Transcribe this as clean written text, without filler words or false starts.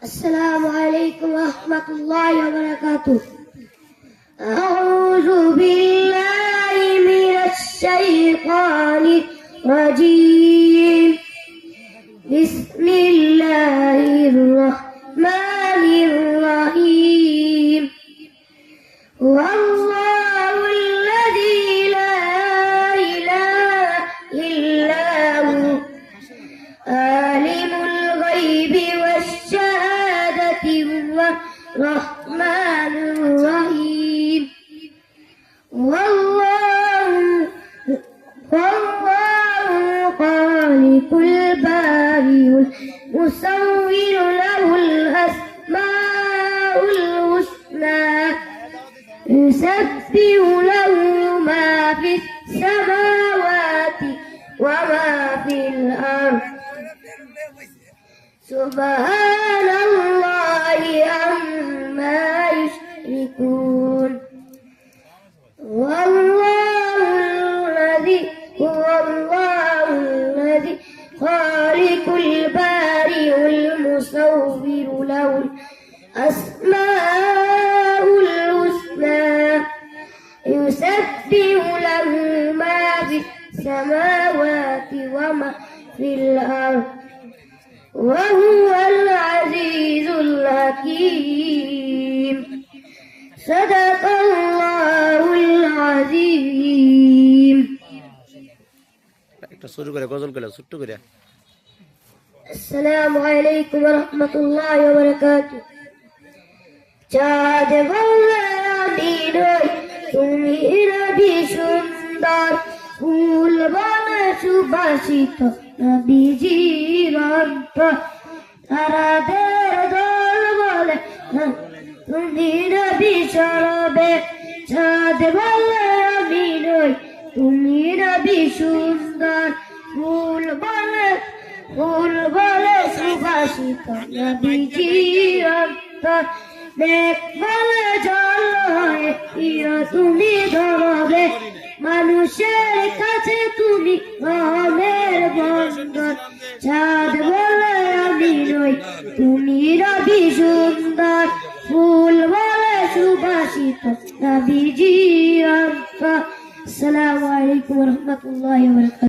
السلام عليكم ورحمة الله وبركاته. أعوذ بالله من الشيطان الرجيم. بسم الله الرحمن الرحيم. والله الذي لا إله إلا هو عالم الغيب والشهادة هو الرحمن الرحيم. والله خالق البارئ المصور له الأسماء الحسنى يسبح له ما في السماوات وما في الأرض سبحان الله عما يشركون. هو الله الذي خالق البارئ المصور له الأسماء الحسنى يسبح له ما في السماوات وما في الأرض وهو العزيز الحكيم. صدق الله العظيم. السلام عليكم ورحمة الله وبركاته. চাঁদ বলে আমি নই তুমি নবী সুন্দর, ফুল বলে সুবাসিত নবীজির অন্তর, তারাদের দল বলে তুমি নবী সরবে। চাঁদ বলে আমি নই তুমি নবী সুন্দর, ফুল বলে সুবাসিত নবীজির অন্তর, মেঘ বলে জল হয়ে তুমি ধরবে, মানুষের কাছে তুমি রহমের বন্দর। চাঁদ বলে আমি নই তুমি নবী সুন্দর, ফুল বলে সুবাসিত নবীজির অন্তর। আসসালামু আলাইকুম ওয়া রাহমাতুল্লাহি ওয়া বারাকাতুহু।